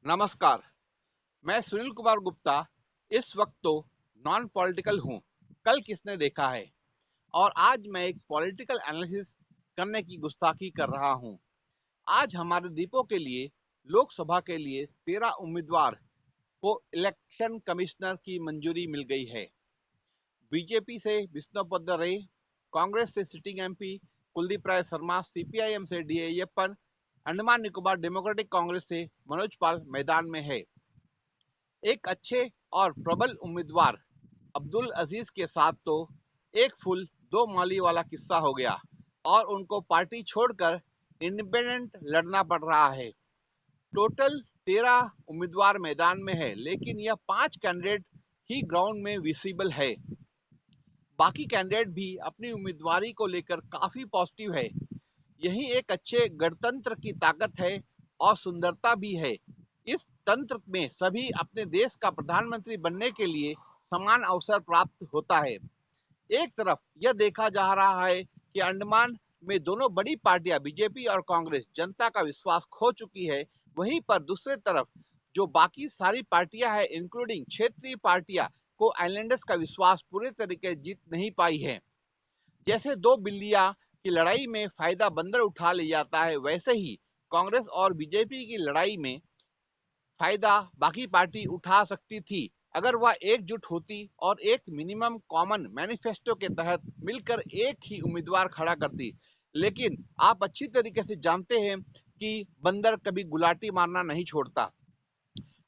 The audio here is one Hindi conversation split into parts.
नमस्कार। मैं सुनील कुमार गुप्ता। इस वक्त तो नॉन पॉलिटिकल हूँ, कल किसने देखा है। और आज मैं एक पॉलिटिकल एनालिसिस करने की गुस्ताखी कर रहा हूँ। आज हमारे द्वीपों के लिए, लोकसभा के लिए 13 उम्मीदवार को इलेक्शन कमिश्नर की मंजूरी मिल गई है। बीजेपी से विष्णुपद रे, कांग्रेस से sitting MP Kuldeep Rai Sharma, CPIM से डी अय्यप्पन, अंडमान निकोबार डेमोक्रेटिक कांग्रेस से मनोज पाल मैदान में है। एक अच्छे और प्रबल उम्मीदवार अब्दुल अजीज के साथ तो एक फूल दो माली वाला किस्सा हो गया और उनको पार्टी छोड़कर इंडिपेंडेंट लड़ना पड़ रहा है। टोटल 13 उम्मीदवार मैदान में है, लेकिन यह 5 कैंडिडेट ही ग्राउंड में विजिबल है। बाकी कैंडिडेट भी अपनी उम्मीदवारी को लेकर काफी पॉजिटिव है। यही एक अच्छे गणतंत्र की ताकत है और सुंदरता भी है। इस तंत्र में सभी अपने देश का प्रधानमंत्री बनने के लिए समान अवसर प्राप्त होता है। एक तरफ यह देखा जा रहा है कि अंडमान में दोनों बड़ी पार्टियां बीजेपी और कांग्रेस जनता का विश्वास खो चुकी है। वहीं पर दूसरे तरफ जो बाकी सारी पार्टियां हैं, इंक्लूडिंग क्षेत्रीय पार्टियां, को आइलैंडर्स का विश्वास पूरे तरीके जीत नहीं पाई है। जैसे दो बिल्लियां की लड़ाई में फायदा बंदर उठा ले जाता है, वैसे ही कांग्रेस और बीजेपी की लड़ाई में फायदा बाकी पार्टी उठा सकती थी अगर वह एकजुट होती और एक मिनिमम कॉमन मैनिफेस्टो के तहत मिलकर एक ही उम्मीदवार खड़ा करती। लेकिन आप अच्छी तरीके से जानते हैं कि बंदर कभी गुलाटी मारना नहीं छोड़ता।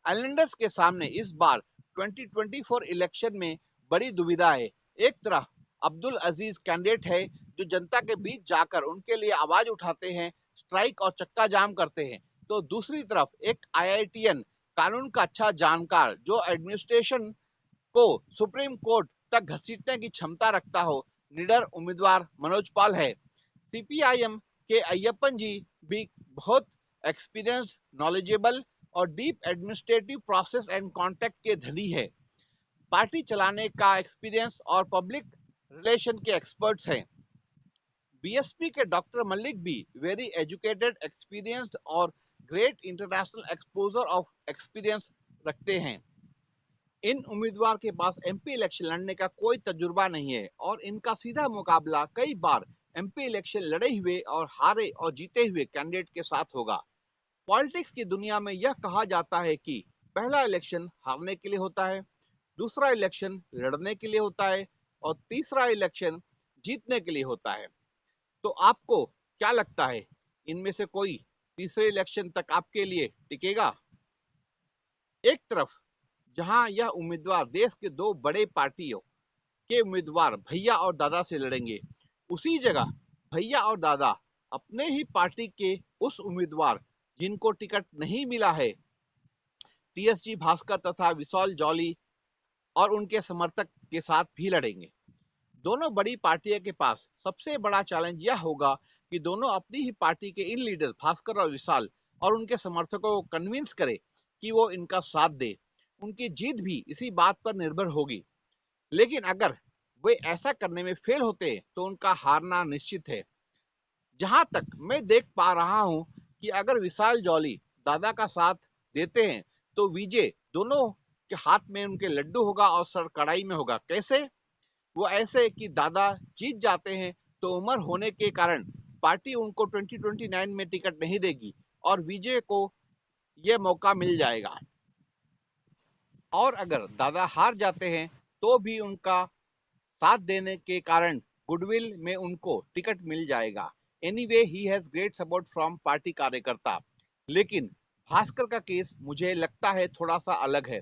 आइलैंडर्स के सामने इस बार 2024 इलेक्शन में बड़ी दुविधा है। एक तरफ अब्दुल अजीज कैंडिडेट है जो जनता के बीच जाकर उनके लिए आवाज उठाते हैं, स्ट्राइक और चक्का जाम करते हैं, तो दूसरी तरफ एक आईआईटीएन, कानून का अच्छा जानकार, जो एडमिनिस्ट्रेशन को सुप्रीम कोर्ट तक घसीटने की क्षमता रखता हो, निडर उम्मीदवार मनोज पाल है। सीपीआईएम के अय्यप्पन जी भी बहुत एक्सपीरियंस्ड, नॉलेजेबल और deep administrative process and contact के धनी है। पार्टी चलाने का एक्सपीरियंस और पब्लिक रिलेशन के एक्सपर्ट्स हैं। बीएसपी के डॉक्टर मलिक भी वेरी एजुकेटेड, एक्सपीरियंस्ड और great international exposure of experience रखते हैं। इन उम्मीदवार के पास एमपी इलेक्शन लड़ने का कोई तजुर्बा नहीं है और इनका सीधा मुकाबला कई बार एमपी इलेक्शन लड़े हुए और हारे और जीते हुए कैंडिडेट के साथ होगा। पॉलिटिक्स की दुनिया में यह कहा जाता है कि पहला इलेक्शन हारने के लिए होता है, दूसरा इलेक्शन लड़ने के लिए होता है और तीसरा इलेक्शन जीतने के लिए होता है। तो आपको क्या लगता है, इनमें से कोई तीसरे इलेक्शन तक आपके लिए टिकेगा? एक तरफ जहां यह उम्मीदवार देश के दो बड़े पार्टियों के उम्मीदवार भैया और दादा से लड़ेंगे, उसी जगह भैया और दादा अपने ही पार्टी के उस उम्मीदवार जिनको टिकट नहीं मिला है, टीएसजी भास्कर तथा विशाल जॉली और उनके समर्थक के साथ भी लड़ेंगे। दोनों बड़ी पार्टियों के पास सबसे बड़ा चैलेंज यह होगा कि दोनों अपनी ही पार्टी के इन लीडर भास्कर और विशाल और उनके समर्थकों को कन्विंस करे कि वो इनका साथ दे। उनकी जीत भी इसी बात पर निर्भर होगी। लेकिन अगर वे ऐसा करने में फेल होते हैं तो उनका हारना निश्चित है। जहां तक मैं देख पा रहा हूं कि अगर विशाल जॉली दादा का साथ देते हैं तो विजय दोनों के हाथ में उनके लड्डू होगा और सर कढ़ाई में होगा। कैसे? वो ऐसे कि दादा जीत जाते हैं तो उम्र होने के कारण पार्टी उनको 2029 में टिकट नहीं देगी और विजय को यह मौका मिल जाएगा। और अगर दादा हार जाते हैं तो भी उनका साथ देने के कारण गुडविल में उनको टिकट मिल जाएगा। Anyway, he has great support from party कार्यकर्ता। लेकिन भास्कर का केस मुझे लगता है थोड़ा सा अलग है,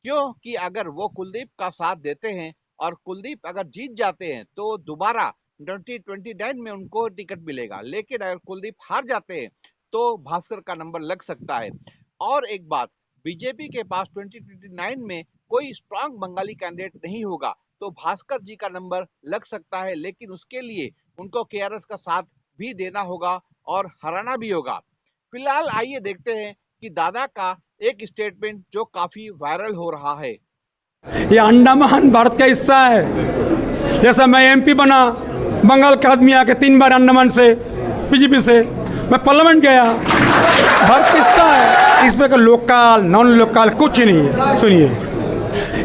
क्योंकि अगर वो कुलदीप का साथ देते हैं और कुलदीप अगर जीत जाते हैं तो दोबारा 2029 में उनको टिकट मिलेगा। लेकिन अगर कुलदीप हार जाते हैं तो भास्कर का नंबर लग सकता है। और एक बात, बीजेपी के पास 2029 में कोई स्ट्रांग बंगाली कैंडिडेट नहीं होगा, तो भास्कर जी का नंबर लग सकता है। लेकिन उसके लिए उनको केआरएस का साथ भी देना होगा और हराना भी होगा। फिलहाल आइए देखते हैं कि दादा का एक स्टेटमेंट जो काफी वायरल हो रहा है। ये अंडमान भारत का हिस्सा है। जैसा मैं एमपी बना, बंगाल का आदमी आके 3 बार अंडमान से बीजेपी से मैं पार्लियामेंट गया, भारत का हिस्सा है। और इसमें का लोकल नॉन लोकल कुछ नहीं है। सुनिए,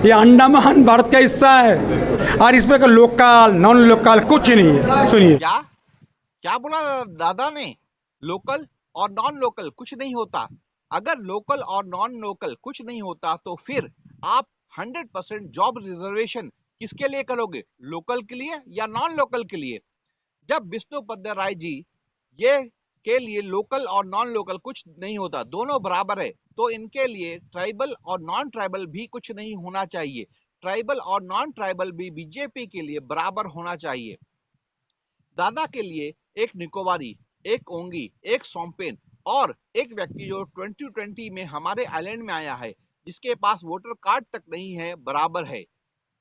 ये अंडमान भारत का हिस्सा है और इसमें का लोकल नॉन लोकल कुछ नहीं है। सुनिए, क्या क्या बोला दादा ने? लोकल और नॉन लोकल कुछ नहीं होता। अगर लोकल और नॉन लोकल कुछ नहीं होता तो फिर आप 100% जॉब रिजर्वेशन किसके लिए करोगे? लोकल के लिए या नॉन लोकल के लिए? जब विष्णुपद राय जी ये के लिए लोकल और नॉन लोकल कुछ नहीं होता, दोनों बराबर है, तो इनके लिए ट्राइबल और नॉन ट्राइबल भी कुछ नहीं होना चाहिए। ट्राइबल और नॉन ट्राइबल भी बीजेपी के लिए बराबर होना चाहिए। दादा के लिए एक निकोबारी, एक ओंगी, एक सोमपेन और एक व्यक्ति जो 2020 में हमारे आइलैंड में आया है, जिसके पास वोटर कार्ड तक नहीं है, बराबर है।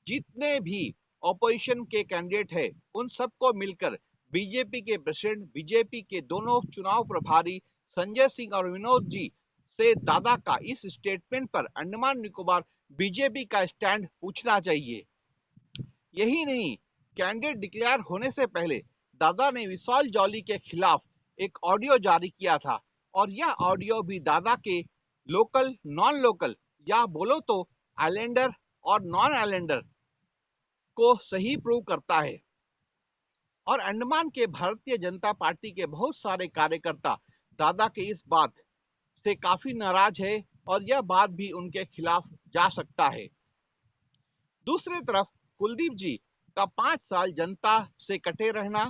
जितने भी ऑपोजिशन के कैंडिडेट है, उन सबको मिलकर बीजेपी के प्रेसिडेंट, बीजेपी के दोनों चुनाव प्रभारी संजय सिंह और विनोद जी से दादा का इस स्टेटमेंट पर अंडमान निकोबार बीजेपी का स्टैंड पूछना चाहिए। यही नहीं, कैंडिडेट डिक्लेयर होने से पहले दादा ने विशाल जॉली के खिलाफ एक ऑडियो जारी किया था और यह ऑडियो भी दादा के लोकल नॉन लोकल या बोलो तो आइलैंडर और नॉन आइलैंडर को सही प्रूव करता है। और अंडमान के भारतीय जनता पार्टी के बहुत सारे कार्यकर्ता दादा के इस बात से काफी नाराज है और यह बात भी उनके खिलाफ जा सकता है। दूसरी तरफ कुलदीप जी का 5 साल जनता से कटे रहना,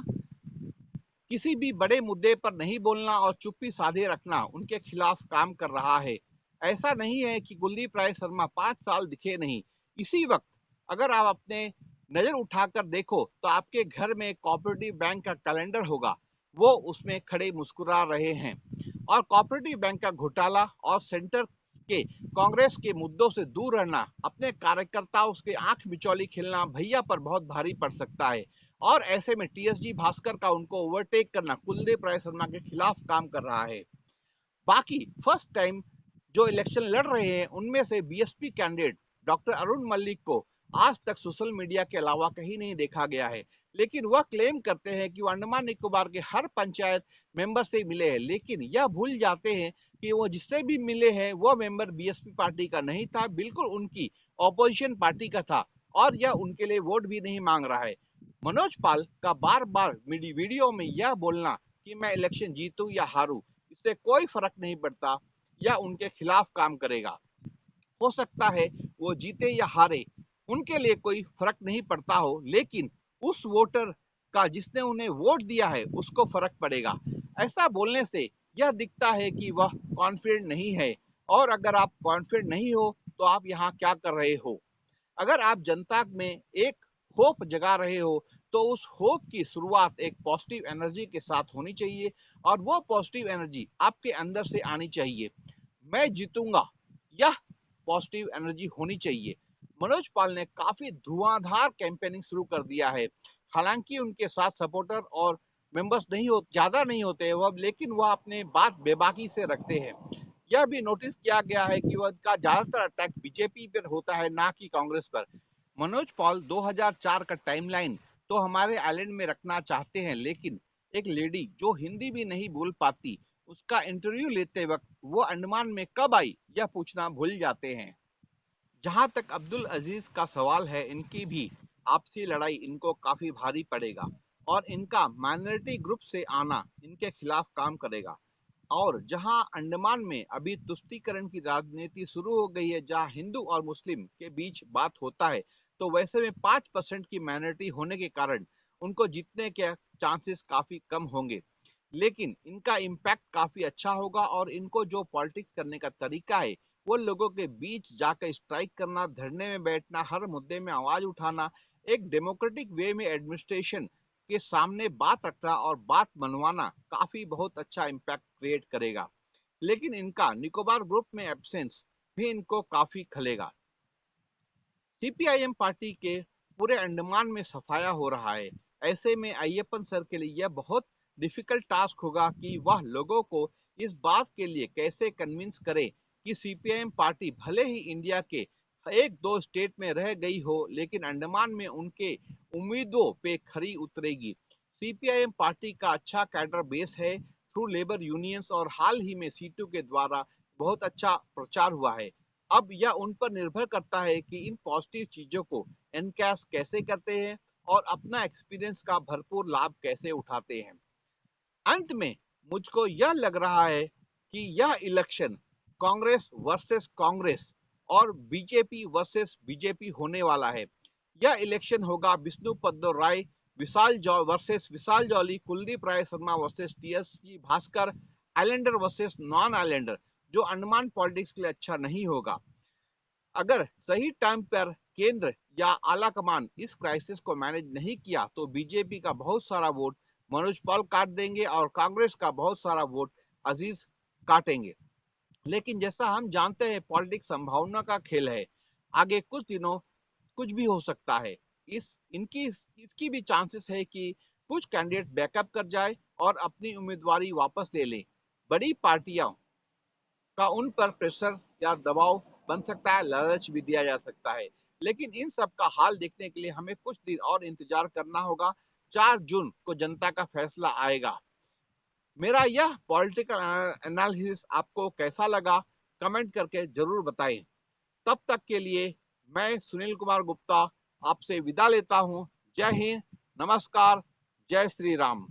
किसी भी बड़े मुद्दे पर नहीं बोलना और चुप्पी साधे रखना उनके खिलाफ काम कर रहा है। ऐसा नहीं है कि कुलदीप राय शर्मा 5 साल दिखे नहीं। इसी वक्त अगर आप अपने नजर उठाकर देखो तो आपके घर में कोऑपरेटिव बैंक का कैलेंडर होगा, वो उसमें खड़े मुस्कुरा रहे हैं। और कोऑपरेटिव बैंक का घोटाला और सेंटर के कांग्रेस के मुद्दों से दूर रहना, अपने कार्यकर्ताओं के आंख बिचौली खेलना भैया पर बहुत भारी पड़ सकता है। और ऐसे में टीएसजी भास्कर का उनको ओवरटेक करना कुलदीप राय शर्मा के खिलाफ काम कर रहा है। बाकी फर्स्ट टाइम जो इलेक्शन लड़ रहे हैं उनमें से BSP candidate doctor Arun Mallik को आज तक सोशल मीडिया के अलावा कहीं नहीं देखा गया है, लेकिन वह क्लेम करते हैं कि वो अंडमान निकोबार के हर पंचायत मेंबर से मिले हैं, लेकिन यह भूल जाते हैं कि वो जिससे भी मिले हैं वह मेंबर बीएसपी पार्टी का नहीं था, बिल्कुल उनकी ऑपोजिशन पार्टी का था और यह उनके लिए वोट भी नहीं मांग रहा है। मनोज पाल का बार बार वीडियो में यह बोलना कि मैं इलेक्शन जीतूं या हारूं, इससे कोई फर्क नहीं पड़ता, या उनके खिलाफ काम करेगा। हो सकता है वो जीते या हारे, उनके लिए कोई फर्क नहीं पड़ता हो, लेकिन उस वोटर का जिसने उन्हें वोट दिया है उसको फर्क पड़ेगा। ऐसा बोलने से यह दिखता है कि वह कॉन्फिडेंट नहीं है, और अगर आप कॉन्फिडेंट नहीं हो तो आप यहाँ क्या कर रहे हो? अगर आप जनता में एक होप जगा रहे हो तो उस होप की शुरुआत एक पॉजिटिव एनर्जी के साथ होनी चाहिए, और वो पॉजिटिव एनर्जी आपके अंदर से आनी चाहिए। मैं जीतूंगा, यह पॉजिटिव एनर्जी होनी चाहिए। मनोज पाल ने काफी धुआंधार कैंपेनिंग शुरू कर दिया है। हालांकि उनके साथ सपोर्टर और मेंबर्स नहीं हो ज्यादा नहीं होते वह, लेकिन वह अपने बात बेबाकी से रखते हैं। यह भी नोटिस किया गया है कि वह का ज्यादातर अटैक बीजेपी पर होता है, ना कि कांग्रेस पर। मनोज पॉल 2004 का टाइमलाइन तो हमारे आइलैंड में रखना चाहते हैं, लेकिन एक लेडी जो हिंदी भी नहीं बोल पाती, उसका इंटरव्यू लेते वक्त वो अंडमान में कब आई यह पूछना भूल जाते हैं। जहां तक अब्दुल अजीज का सवाल है, इनकी भी आपसी लड़ाई इनको काफी भारी पड़ेगा और इनका माइनॉरिटी ग्रुप से आना इनके खिलाफ काम करेगा। और जहां अंडमान में अभी तुष्टीकरण की राजनीति शुरू हो गई है, जहां हिंदू और मुस्लिम के बीच बात होता है, तो वैसे में 5% की माइनॉरिटी होने के कारण उनको जीतने के चांसेस काफी कम होंगे, लेकिन इनका इम्पैक्ट काफी अच्छा होगा। और इनको जो पॉलिटिक्स करने का तरीका है, वो लोगों के बीच जाकर स्ट्राइक करना, धरने में बैठना, हर मुद्दे में आवाज उठाना, एक डेमोक्रेटिक वे में एडमिनिस्ट्रेशन के सामने बात रखना और बात मनवाना काफी बहुत अच्छा इम्पैक्ट क्रिएट करेगा। लेकिन इनका निकोबार ग्रुप में एब्सेंस भी इनको काफी खलेगा। सीपीआईएम पार्टी के पूरे अंडमान में सफाया हो रहा है। ऐसे में अय्यप्पन सर के लिए यह बहुत डिफिकल्ट टास्क होगा कि वह लोगों को इस बात के लिए कैसे कन्विंस करे कि सीपीआईएम पार्टी भले ही इंडिया के एक दो स्टेट में रह गई हो, लेकिन अंडमान में उनके उम्मीदों पे खरी उतरेगी। सीपीआईएम पार्टी का अच्छा कैडर बेस है थ्रू लेबर यूनियंस और हाल ही में सीटू के द्वारा बहुत अच्छा प्रचार हुआ है। अब यह उन पर निर्भर करता है कि इन पॉजिटिव चीजों को एनकैश कैसे करते हैं और अपना एक्सपीरियंस का भरपूर लाभ कैसे उठाते हैं। अंत में मुझको यह लग रहा है कि यह इलेक्शन कांग्रेस वर्सेस कांग्रेस और बीजेपी वर्सेस बीजेपी होने वाला है। यह इलेक्शन होगा Vishnu Padma Rai versus Vishal Jolly, Kuldeep Rai Sharma versus TS Bhaskar, islander versus non islander, जो अंडमान पॉलिटिक्स के लिए अच्छा नहीं होगा। अगर सही टाइम पर केंद्र या आला कमान इस क्राइसिस को मैनेज नहीं किया तो बीजेपी का बहुत सारा वोट मनोज पॉल काट देंगे और कांग्रेस का बहुत सारा वोट अजीज काटेंगे। लेकिन जैसा हम जानते हैं पॉलिटिक्स संभावना का खेल है, आगे कुछ दिनों कुछ भी हो सकता है। इसकी भी चांसेस है कि कुछ कैंडिडेट बैकअप कर जाए और अपनी उम्मीदवारी वापस ले लें। बड़ी पार्टियां का उन पर प्रेशर या दबाव बन सकता है, लालच भी दिया जा सकता है। लेकिन इन सब का हाल देखने के लिए हमें कुछ दिन और इंतजार करना होगा। 4 जून को जनता का फैसला आएगा। मेरा यह पॉलिटिकल एनालिसिस आपको कैसा लगा, कमेंट करके जरूर बताएं। तब तक के लिए मैं सुनील कुमार गुप्ता आपसे विदा लेता हूं। जय हिंद, नमस्कार, जय श्री राम।